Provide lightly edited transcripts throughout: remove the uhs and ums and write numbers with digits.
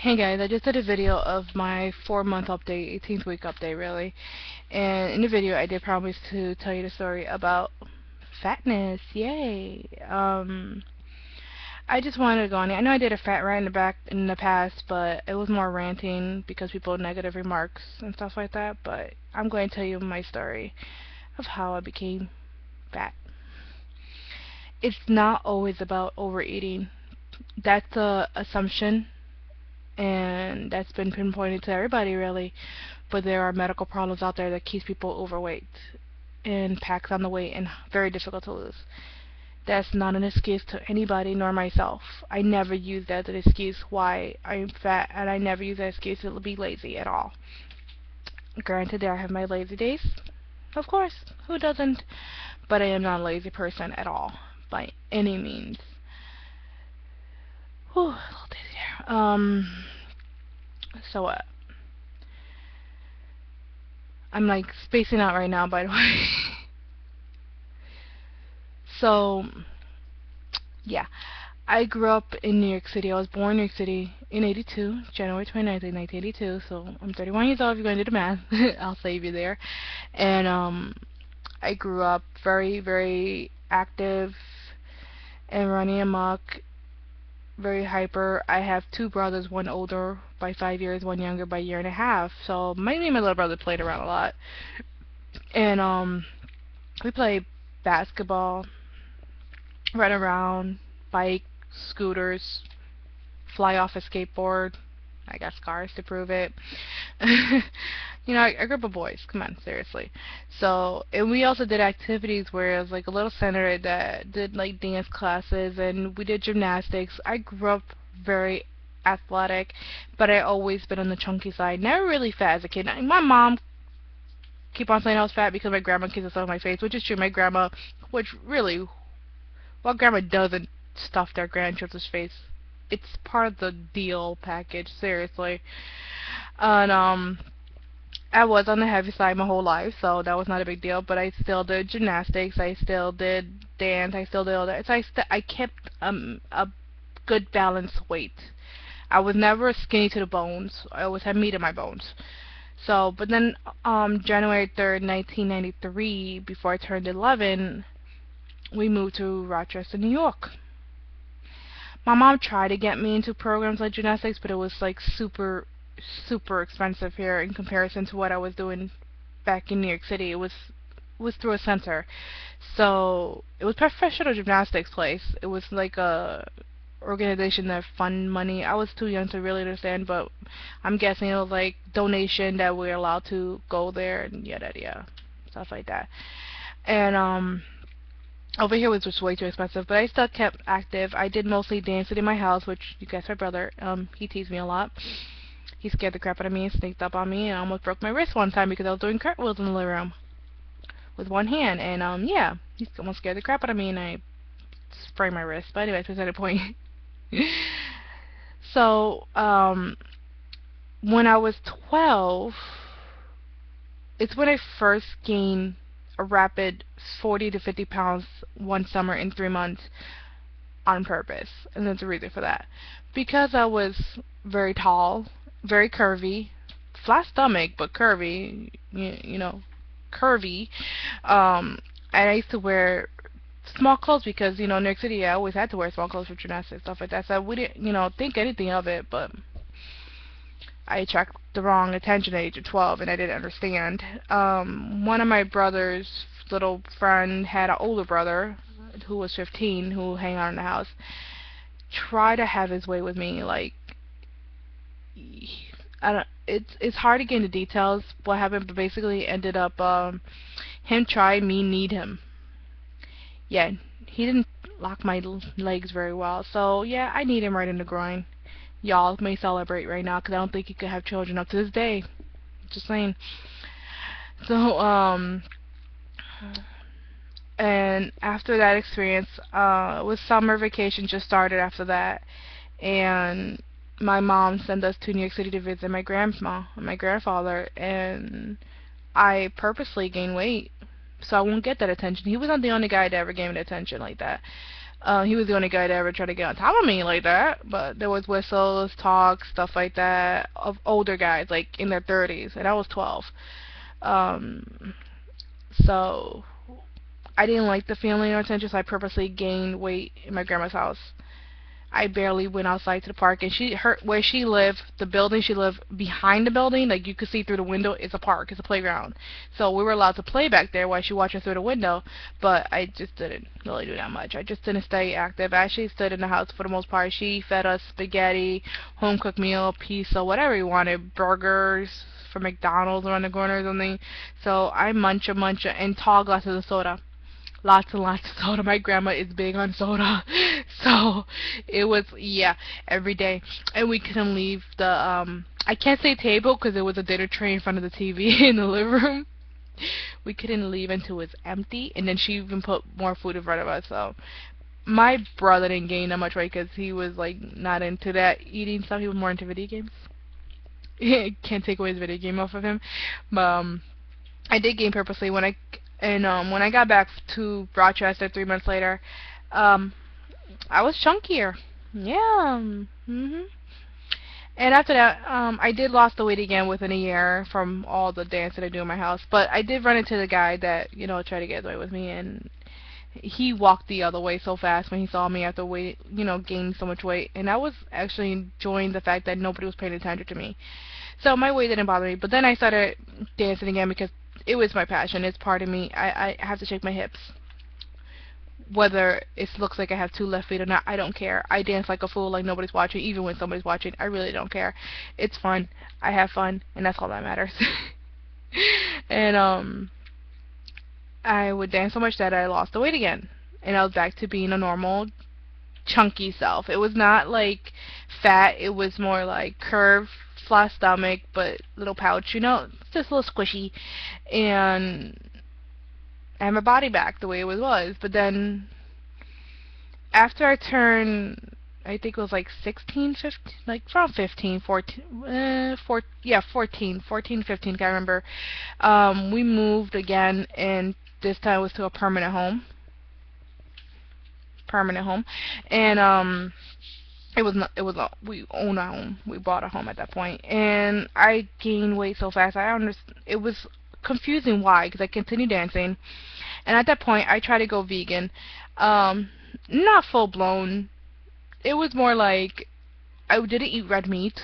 Hey guys, I just did a video of my 4-month update, 18th week update really. And in the video I did promise to tell you the story about fatness. Yay. I just wanted to go on it. I know I did a fat rant in the back in the past, but it was more ranting because people had negative remarks and stuff like that, but I'm going to tell you my story of how I became fat. It's not always about overeating. That's a assumption, and that's been pinpointed to everybody really, but there are medical problems out there that keeps people overweight and packs on the weight and very difficult to lose. That's not an excuse to anybody nor myself. I never use that as an excuse why I'm fat, and I never use that excuse to be lazy at all. Granted, I have my lazy days, of course, who doesn't, but I am not a lazy person at all by any means. Whew, a little dizzy there. So I'm like spacing out right now, by the way. So, yeah, I grew up in New York City. I was born in New York City in '82, January 29th, 1982. So I'm 31 years old. If you're going to do the math, I'll save you there. And I grew up very, very active and running amok, very hyper. I have two brothers, one older by 5 years, one younger by a year and a half. So me and my little brother played around a lot, and we played basketball, run around, bike, scooters, fly off a skateboard. I got scars to prove it. A group of boys. Come on, seriously. So, and we also did activities where it was like a little center that did like dance classes, and we did gymnastics. I grew up very athletic, but I always been on the chunky side. Never really fat as a kid. My mom keep on saying I was fat because my grandma kisses stuff on my face, which is true. My grandma, which really, what grandma doesn't stuff their grandchildren's face? It's part of the deal package, seriously. And I was on the heavy side my whole life, so that was not a big deal. But I still did gymnastics. I still did dance. I still did all that. So I kept a good balanced weight. I was never skinny to the bones. I always had meat in my bones. So, but then January 3rd, 1993, before I turned 11, we moved to Rochester, New York. My mom tried to get me into programs like gymnastics, but it was like super, super expensive here in comparison to what I was doing back in New York City. It was through a center, so it was professional gymnastics place. It was like a organization that fund money. I was too young to really understand, but I'm guessing it was like donation that we're allowed to go there and yada yada, stuff like that. And over here was just way too expensive, but I still kept active. I did mostly dancing in my house, which you guys, my brother, he teased me a lot. He scared the crap out of me and sneaked up on me, and I almost broke my wrist one time because I was doing cartwheels in the living room with one hand, and yeah, he almost scared the crap out of me, and I sprained my wrist. But anyway, that's the point. So, when I was 12, it's when I first gained a rapid 40 to 50 pounds one summer in 3 months on purpose. And there's a reason for that. Because I was very tall, very curvy, flat stomach, but curvy, curvy. And I used to wear small clothes because, in New York City, I always had to wear small clothes for gymnastics, stuff like that. So we didn't, think anything of it, but I attracted the wrong attention at age of 12, and I didn't understand. One of my brother's little friend had an older brother who was 15 who hang out in the house. Try to have his way with me, like it's hard to get into details what happened, but basically ended up him try, me need him. Yeah, he didn't lock my legs very well, so yeah, I need him right in the groin. Y'all may celebrate right now because I don't think he could have children up to this day. Just saying. So, and after that experience, it was summer vacation just started after that, and my mom sent us to New York City to visit my grandma and my grandfather, and I purposely gained weight so I won't get that attention. He was not the only guy that ever gave me attention like that. He was the only guy that ever tried to get on top of me like that. But there was whistles, talk, stuff like that of older guys, like in their 30s, and I was 12. Um, so I didn't like the family no attention, so I purposely gained weight in my grandma's house. I barely went outside to the park, and where she lived, the building she lived behind the building, like you could see through the window, is a park, it's a playground. So we were allowed to play back there while she watched us through the window, but I just didn't really do that much. I just didn't stay active. I actually stayed in the house for the most part. She fed us spaghetti, home cooked meal, pizza, whatever we wanted, burgers from McDonald's around the corner or something. So I munch and tall glasses of soda, lots and lots of soda. My grandma is big on soda. So it was, yeah, every day. And we couldn't leave the, I can't say table because there was a dinner tray in front of the TV in the living room. We couldn't leave until it was empty. And then she even put more food in front of us. So my brother didn't gain that much weight because he was like not into that eating stuff. He was more into video games. Can't take away his video game off of him. But I did gain purposely when I got back to Rochester 3 months later. I was chunkier. Yeah. And after that, I did lost the weight again within a year from all the dance that I do in my house. But I did run into the guy that, tried to get away with me, and he walked the other way so fast when he saw me after gaining so much weight. And I was actually enjoying the fact that nobody was paying attention to me. So my weight didn't bother me. But then I started dancing again because it was my passion. It's part of me. I have to shake my hips. Whether it looks like I have two left feet or not, I don't care. I dance like a fool, like nobody's watching, even when somebody's watching. I really don't care. It's fun. I have fun, and that's all that matters. And I would dance so much that I lost the weight again, and I was back to being a normal, chunky self. It was not like fat. It was more like curved, flat stomach, but little pouch. Just a little squishy, and I had my body back the way it was. But then after I turned, I think it was like 16, 15, like around 15, 14, 14, 15, can't remember. We moved again, and this time it was to a permanent home. And we own a home. We bought a home at that point, and I gained weight so fast. It was confusing why, because I continued dancing, and at that point I tried to go vegan. Not full blown. It was more like I didn't eat red meat.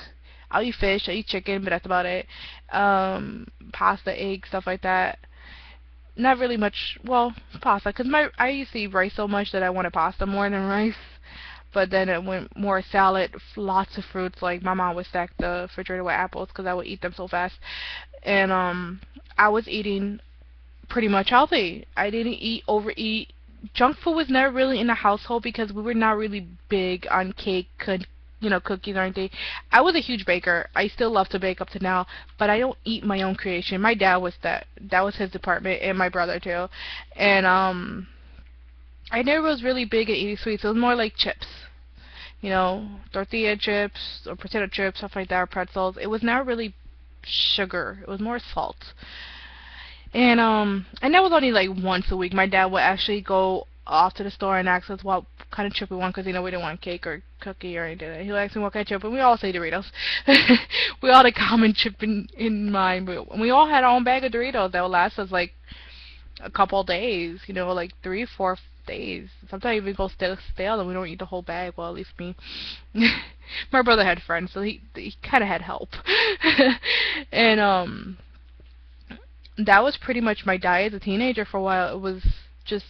I'll eat fish, I eat chicken, but that's about it. Pasta, eggs, stuff like that. Not really much. Well, pasta, because I used to eat rice so much that I wanted pasta more than rice. But then it went more salad, lots of fruits. Like my mom would stack the refrigerator with apples because I would eat them so fast. And I was eating pretty much healthy. I didn't overeat. Junk food was never really in the household because we were not really big on cake, cookies or anything. I was a huge baker. I still love to bake up to now, but I don't eat my own creation. My dad was that was his department, and my brother too. And I never was really big at eating sweets. It was more like chips. Tortilla chips or potato chips, stuff like that, or pretzels. It was not really sugar. It was more salt. And that was only like once a week. My dad would actually go off to the store and ask us what kind of chip we want, because we didn't want cake or cookie or anything. He would ask me what kind of chip, and we all say Doritos. We all had a common chip in mind, but we all had our own bag of Doritos that would last us like a couple days, like 3-4 days. Sometimes even go stale and we don't eat the whole bag. Well, at least me. My brother had friends, so he kind of had help. And that was pretty much my diet as a teenager for a while. It was just,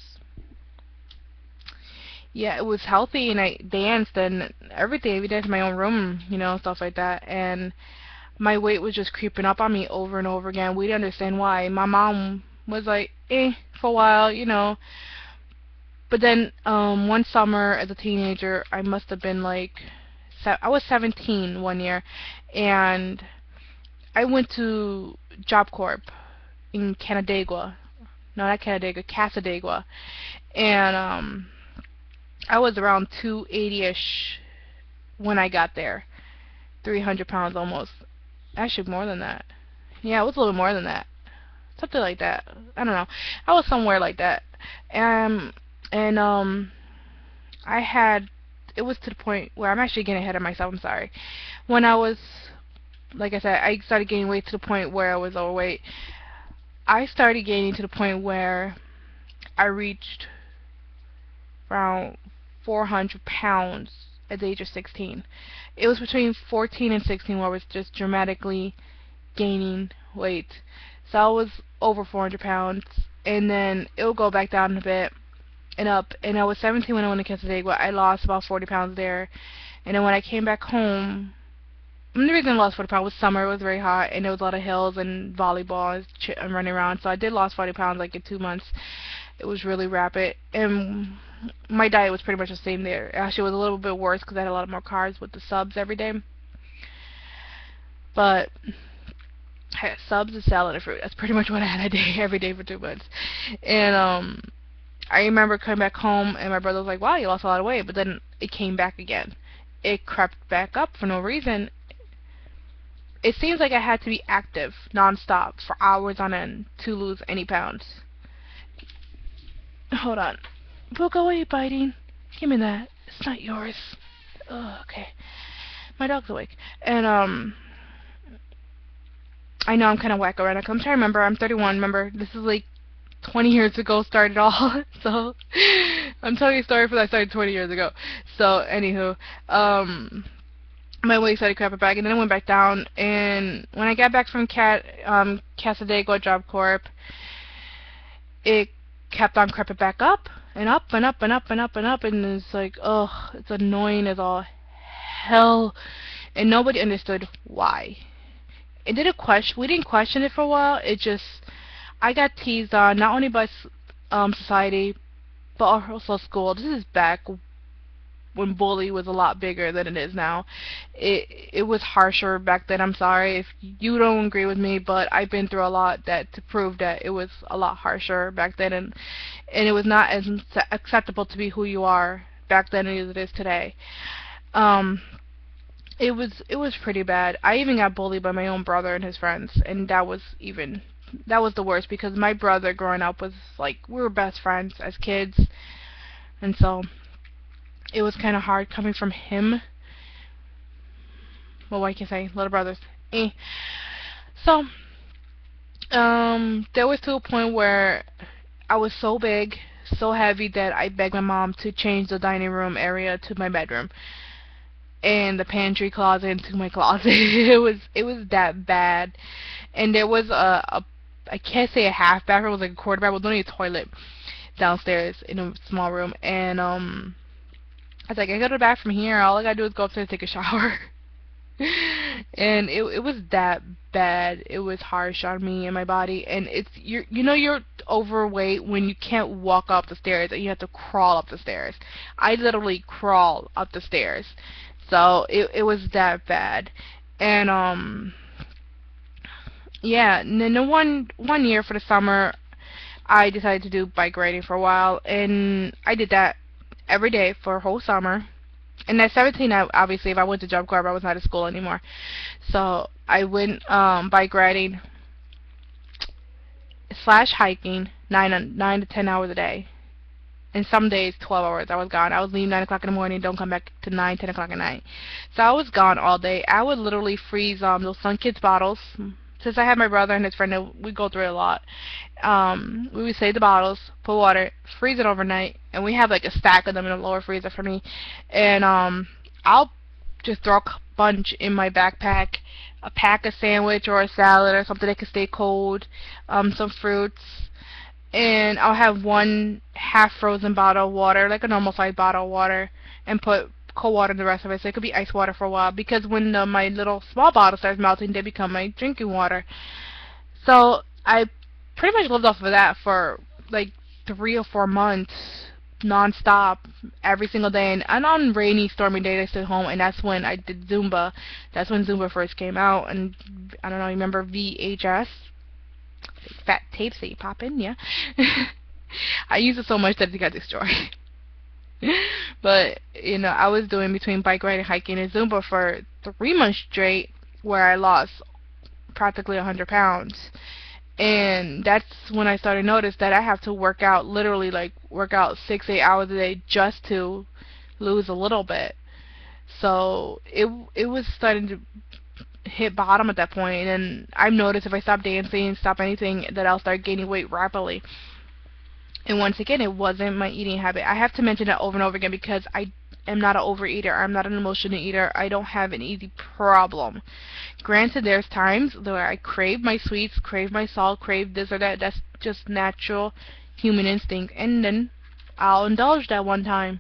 yeah, it was healthy, and I danced and everything. We danced in my own room, stuff like that. And my weight was just creeping up on me over and over again. We didn't understand why. My mom was like, for a while. But then one summer as a teenager, I must have been like, I was 17 one year, and I went to Job Corp in Canandaigua. No, not Canandaigua, Casadegua. And I was around 280-ish when I got there. 300 pounds almost. Actually, more than that. Yeah, it was a little more than that. Something like that. I don't know. I was somewhere like that. And I had, it was to the point where I'm actually getting ahead of myself. I'm sorry. When I was, like I said, I started gaining weight to the point where I was overweight. I started gaining to the point where I reached around 400 pounds at the age of 16. It was between 14 and 16 where I was just dramatically gaining weight. So I was over 400 pounds, and then it would go back down a bit and up. And I was 17 when I went to Casadegua. I lost about 40 pounds there. And then when I came back home, and the reason I lost 40 pounds was summer. It was very hot, and there was a lot of hills and volleyball and running around. So I did lose 40 pounds like in 2 months. It was really rapid, and my diet was pretty much the same there. Actually, it was a little bit worse because I had a lot more carbs with the subs every day. But I had subs and salad and fruit. That's pretty much what I had a day every day for 2 months. And I remember coming back home, and my brother was like, "Wow, you lost a lot of weight," but then it came back again. It crept back up for no reason. It seems like I had to be active nonstop for hours on end to lose any pounds. Hold on. Book, away biting. Give me that. It's not yours. Oh, okay. My dog's awake. And, I know I'm kind of whack around. I'm trying to remember. I'm 31. Remember, this is like 20 years ago started all. So, I'm telling you a story for that started 20 years ago. So, anywho, my weight started creeping back, and then I went back down. And when I got back from Casadegua Job Corp, it kept on creeping back up and up and up and up and up and up, and it's like, oh, it's annoying as all hell, and nobody understood why. It didn't question. We didn't question it for a while. It just, I got teased on not only by society, but also school. This is back when bully was a lot bigger than it is now. It was harsher back then. I'm sorry if you don't agree with me, but I've been through a lot that to prove that it was a lot harsher back then, and it was not as acceptable to be who you are back then as it is today. It was pretty bad. I even got bullied by my own brother and his friends, and that was the worst, because my brother growing up was like, we were best friends as kids, and so it was kind of hard coming from him. Well, what can I say? Little brothers. So, there was to a point where I was so big, so heavy, that I begged my mom to change the dining room area to my bedroom, and the pantry closet into my closet. it was that bad. And there was I can't say a half bathroom, it was like a quarter bathroom, it was only a toilet downstairs in a small room, and I was like, I go to the bathroom here, all I gotta do is go upstairs and take a shower. And it was that bad. It was harsh on me and my body, and you're overweight when you can't walk up the stairs and you have to crawl up the stairs. I literally crawl up the stairs. So it was that bad. And yeah, and then the one year for the summer, I decided to do bike riding for a while, and I did that every day for a whole summer. And at 17, obviously, if I went to Job Corp, I was not at school anymore. So I went bike riding / hiking 9 to 10 hours a day. And some days 12 hours. I was gone. I would leave 9 o'clock in the morning, don't come back to 9, 10 o'clock at night. So I was gone all day. I would literally freeze those Sun Kids bottles. Since I had my brother and his friend, we go through it a lot. We would save the bottles, put water, freeze it overnight, and we have like a stack of them in a lower freezer for me. And I'll just throw a bunch in my backpack, a pack of sandwich or a salad or something that can stay cold, some fruits, and I'll have one half-frozen bottle of water, like a normal-sized bottle of water, and put cold water in the rest of it, so it could be ice water for a while, because when my little small bottle starts melting, they become my drinking water. So I pretty much lived off of that for like 3 or 4 months, non-stop, every single day. And on rainy, stormy days, I stayed home, and that's when I did Zumba. That's when Zumba first came out, and I don't know, you remember VHS? Fat tapes that you pop in, yeah. I used it so much that it got destroyed. But, I was doing between bike riding, hiking, and Zumba for 3 months straight, where I lost practically 100 pounds. And that's when I started to notice that I have to work out, literally, like, work out 6-8 hours a day just to lose a little bit. So it was starting to hit bottom at that point, and I've noticed if I stop dancing, stop anything, that I'll start gaining weight rapidly. And once again, it wasn't my eating habit. I have to mention that over and over again because I am not an overeater. I'm not an emotional eater. I don't have an eating problem. Granted, there's times where I crave my sweets, crave my salt, crave this or that. That's just natural human instinct. And then I'll indulge that one time.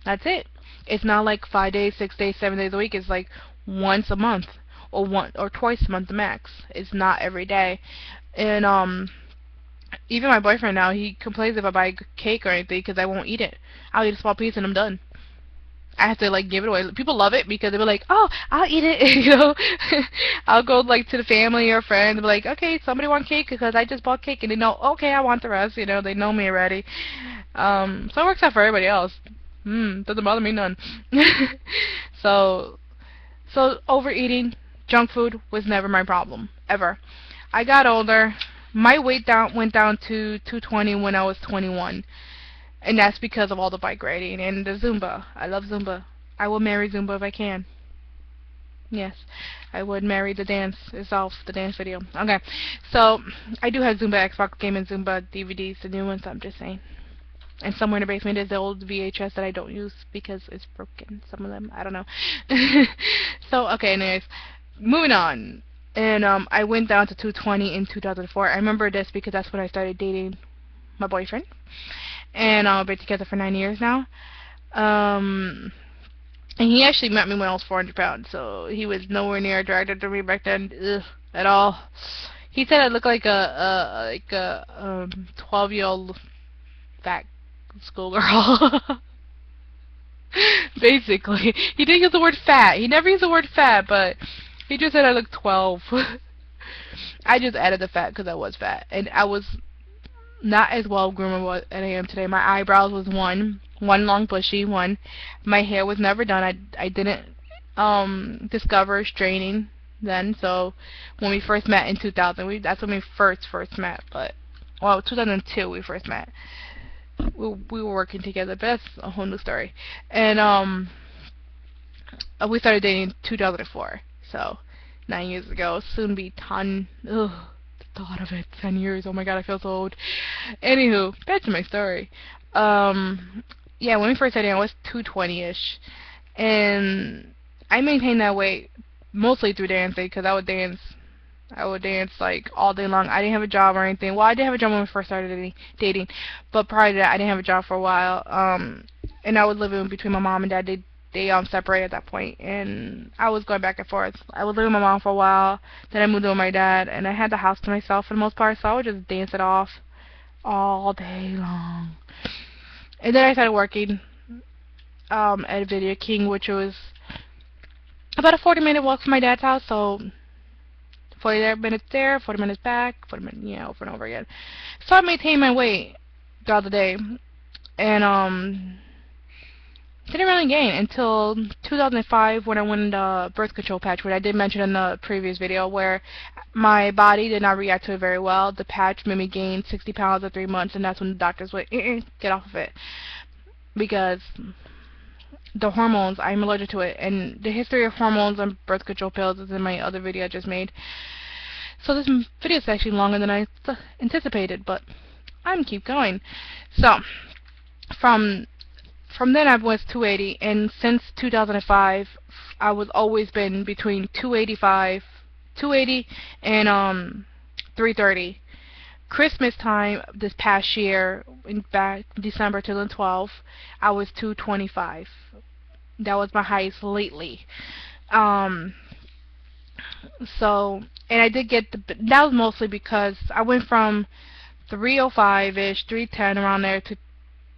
That's it. It's not like 5 days, 6 days, 7 days a week. It's like once a month or one or twice a month max. It's not every day. And even my boyfriend now, he complains if I buy cake or anything because I won't eat it. I'll eat a small piece and I'm done. I have to like give it away. People love it because they'll be like, "Oh, I'll eat it." You know, I'll go like to the family or friends and be like, "Okay, somebody want cake because I just bought cake," and they know, "Okay, I want the rest." You know, they know me already. So it works out for everybody else. Doesn't bother me none. So overeating, junk food was never my problem ever. I got older. My weight went down to 220 when I was 21. And that's because of all the bike riding and the Zumba. I love Zumba. I will marry Zumba if I can. Yes, I would marry the dance itself, the dance video. Okay, so I do have Zumba Xbox game and Zumba DVDs, the new ones, I'm just saying. And somewhere in the basement is the old VHS that I don't use because it's broken. Some of them, I don't know. So, okay, anyways, moving on. And I went down to 220 in 2004. I remember this because that's when I started dating my boyfriend. And we've been together for 9 years now. And he actually met me when I was 400 pounds, so he was nowhere near attracted to me back then, at all. He said I looked like a 12-year-old fat schoolgirl. Basically, he didn't use the word fat. He never used the word fat, but he just said I looked 12. I just added the fat because I was fat, and I was not as well groomed as I am today. My eyebrows was one long bushy one. My hair was never done. I didn't discover straightening then. So when we first met in 2000, that's when we first met. But well, 2002 we first met. We were working together, but that's a whole new story. And we started dating in 2004. So 9 years ago, soon be 10. Ugh. Thought of it, 10 years, oh my god, I feel so old. Anywho, back to my story. Yeah, when we first started, I was 220-ish, and I maintained that weight mostly through dancing, because I would dance like all day long. I didn't have a job or anything. Well, I did have a job when we first started dating, but prior to that, I didn't have a job for a while, and I was living between my mom and dad. They separated at that point, and I was going back and forth. I was living with my mom for a while, then I moved in with my dad, and I had the house to myself for the most part, so I would just dance it off all day long. And then I started working at Video King, which was about a 40-minute walk from my dad's house, so 40 minutes there, 40 minutes back, 40 minutes, yeah, over and over again. So I maintained my weight throughout the day, and didn't really gain until 2005 when I went in the birth control patch, which I did mention in the previous video, where my body did not react to it very well. The patch made me gain 60 pounds in 3 months, and that's when the doctors went, get off of it. Because the hormones, I'm allergic to it. And the history of hormones and birth control pills is in my other video I just made. So this video is actually longer than I anticipated, but I'm keep going. So, from then I was 280, and since 2005 I was always been between 280 and 330. Christmas time this past year, in back December 2012, I was 225. That was my highest lately. So, and I did get that was mostly because I went from 305-ish, 310 around there to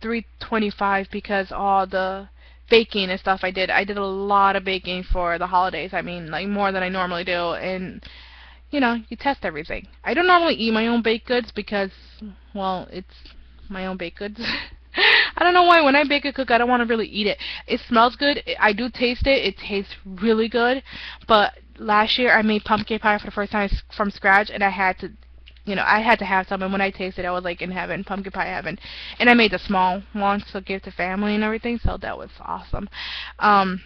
325 because all the baking and stuff I did a lot of baking for the holidays. I mean, like more than I normally do, and you know, you test everything. I don't normally eat my own baked goods because, well, it's my own baked goods. I don't know why when I bake a cook I don't want to really eat it. It smells good. I do taste it. It tastes really good. But last year I made pumpkin pie for the first time from scratch, and I had to I had to have some, and when I tasted it, I was like in heaven, pumpkin pie heaven. And I made the small ones to give to family and everything, so that was awesome. Um,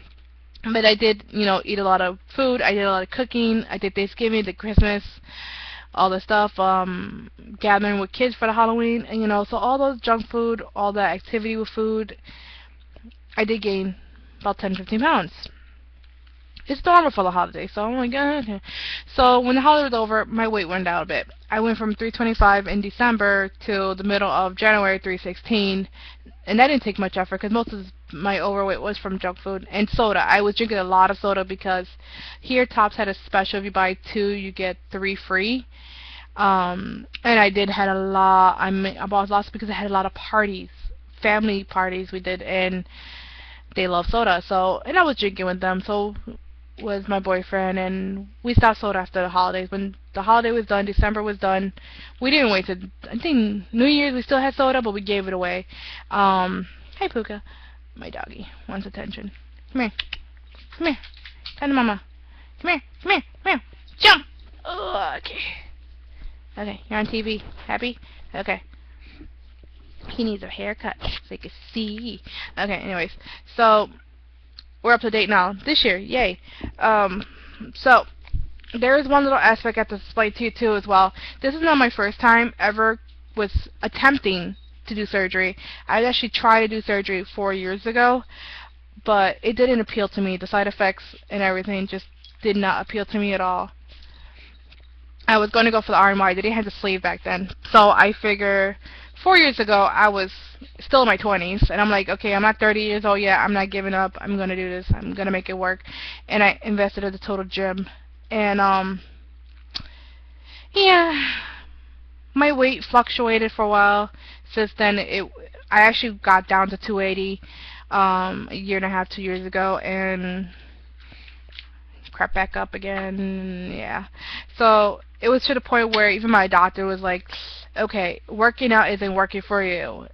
but I did, eat a lot of food. I did a lot of cooking. I did Thanksgiving, did Christmas, all the stuff, gathering with kids for the Halloween, and so all those junk food, all that activity with food, I did gain about 10, 15 pounds. It's normal for the holidays, so I'm like, okay. So when the holiday was over, my weight went down a bit. I went from 325 in December to the middle of January, 316, and that didn't take much effort because most of my overweight was from junk food and soda. I was drinking a lot of soda because here Tops had a special: if you buy two, you get three free. And I did had a lot. I bought lots because I had a lot of parties, family parties we did, and they love soda. So, and I was drinking with them. So was my boyfriend, and we stopped soda after the holidays. When the holiday was done, December was done, we didn't wait to, I think New Year's we still had soda, but we gave it away. Hey Puka, my doggy wants attention. Come here, come here, come to mama. Come here, come here, come here, jump. Oh, okay. Okay, you're on TV. Happy? Okay. He needs a haircut so you can see. Okay, anyways, so we're up to date now. This year, yay. So there is one little aspect I have to explain to you too as well. This is not my first time ever was attempting to do surgery. I actually tried to do surgery 4 years ago, but it didn't appeal to me. The side effects and everything just did not appeal to me at all. I was going to go for the RMI. They didn't have the sleeve back then. So I figure 4 years ago, I was still in my 20s. And I'm like, okay, I'm not 30 years old yet. I'm not giving up. I'm going to do this. I'm going to make it work. And I invested in the total gym. And, yeah, my weight fluctuated for a while. Since then, I actually got down to 280 a year and a half, 2 years ago. And crept back up again. Yeah. So it was to the point where even my doctor was like, okay, working out isn't working for you.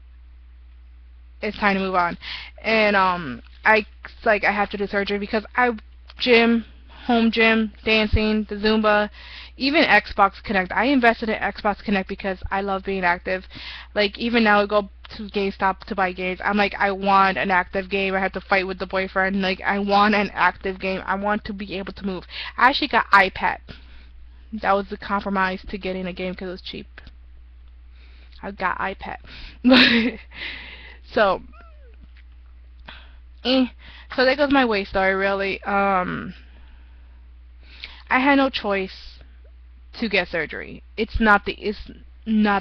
It's time to move on. And I have to do surgery because I gym, home gym, dancing, the Zumba, even Xbox Connect. I invested in Xbox Connect because I love being active. Like even now I go to GameStop to buy games. I'm like, I want an active game. I have to fight with the boyfriend. Like I want an active game. I want to be able to move. I actually got iPad. That was the compromise to getting a game because it was cheap. I got iPad. So, so there goes my weight story. Really, I had no choice to get surgery. It's not the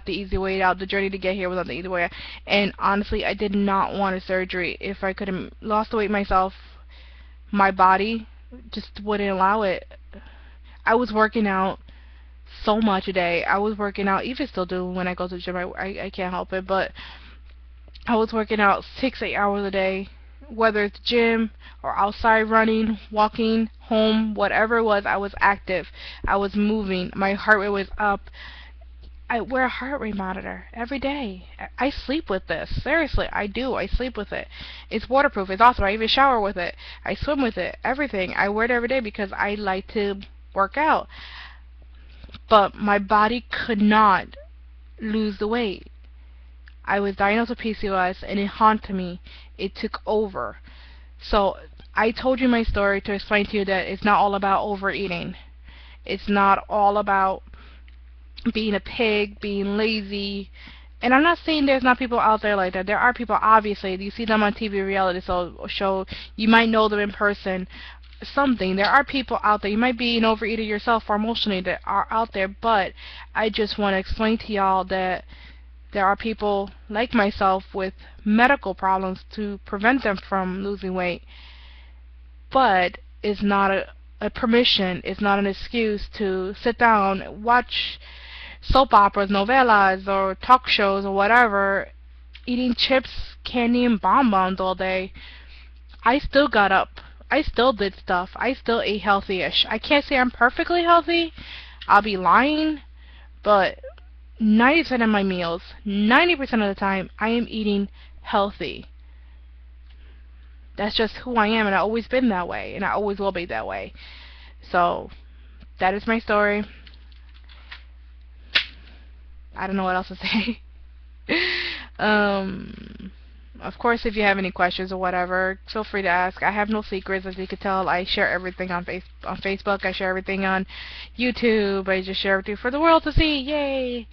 easy way out. The journey to get here was not the easy way out. And honestly, I did not want a surgery. If I could have lost the weight myself, my body just wouldn't allow it. I was working out so much a day. I was working out, even still do when I go to the gym. I can't help it, but I was working out 6-8 hours a day, whether it's gym or outside running, walking, home, whatever it was. I was active. I was moving. My heart rate was up. I wear a heart rate monitor every day. I sleep with this. Seriously, I do. I sleep with it. It's waterproof. It's awesome. I even shower with it. I swim with it. Everything. I wear it every day because I like to work out. But my body could not lose the weight. I was diagnosed with PCOS and it haunted me. It took over. So I told you my story to explain to you that it's not all about overeating. It's not all about being a pig, being lazy. And I'm not saying there's not people out there like that. There are people, obviously. You see them on TV reality show. You might know them in person. Something. There are people out there. You might be an overeater yourself or emotionally that are out there. But I just want to explain to y'all that there are people like myself with medical problems to prevent them from losing weight. But it's not a permission. It's not an excuse to sit down, watch soap operas, novellas, or talk shows, or whatever, eating chips, candy, and bonbons all day. I still got up. I still did stuff. I still ate healthy-ish. I can't say I'm perfectly healthy. I'll be lying. But 90% of my meals, 90% of the time, I am eating healthy. That's just who I am, and I've always been that way, and I always will be that way. So, that is my story. I don't know what else to say. um, of course, if you have any questions or whatever, feel free to ask. I have no secrets, as you can tell. I share everything on Facebook. I share everything on YouTube. I just share everything for the world to see. Yay!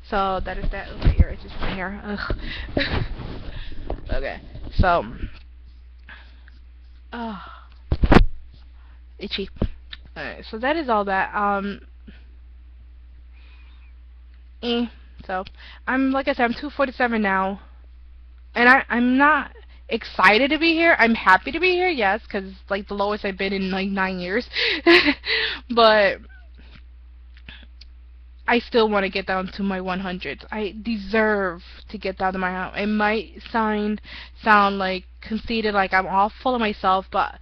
So that is that. Oh, my ear itches right here. Ugh. Okay. So, oh, itchy. Alright. So that is all that. Eh. So I'm like I said, I'm 247 now. And I'm not excited to be here. I'm happy to be here, yes, because like the lowest I've been in like 9 years. But I still want to get down to my 100s. I deserve to get down to my house. It might sound like conceited, like I'm all full of myself, but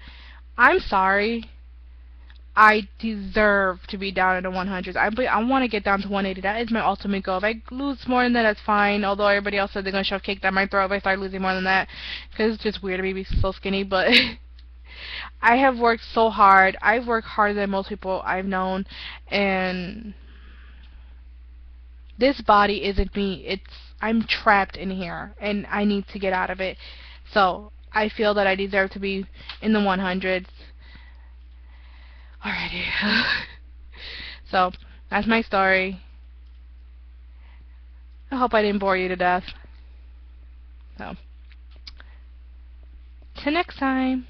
I'm sorry. I deserve to be down in the 100s. I want to get down to 180. That is my ultimate goal. If I lose more than that, that's fine. Although everybody else said they're going to shove cake down my throat if I start losing more than that. Because it's just weird to be so skinny. But I have worked so hard. I've worked harder than most people I've known. And this body isn't me. I'm trapped in here. And I need to get out of it. So I feel that I deserve to be in the 100s. Alrighty. So, that's my story. I hope I didn't bore you to death. So, till next time.